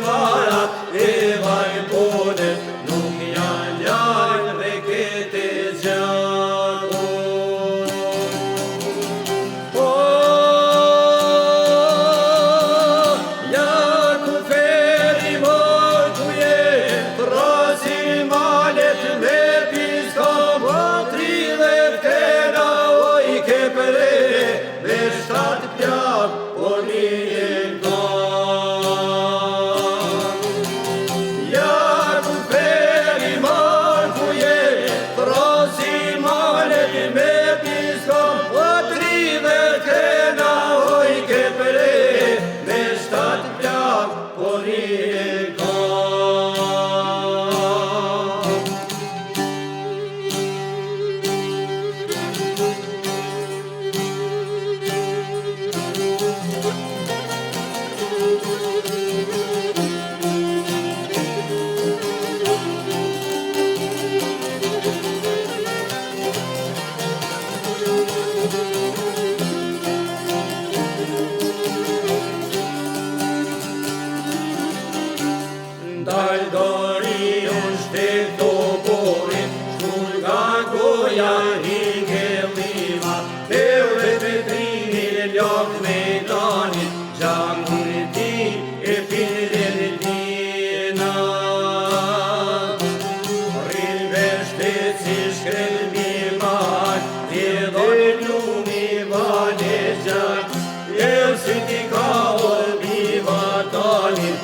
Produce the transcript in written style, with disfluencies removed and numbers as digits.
varat e vajponit, nuk janë larg rekete zgjatur. Dal dori unë shtek toporin, shkull nga goja rike lima,Eve Petrini ljok me danit, gjakun e ti e piren e tina. Rinve shtet si shkrelmi mar, edhe lumi vane gjak, si ti ka olmi vatalin,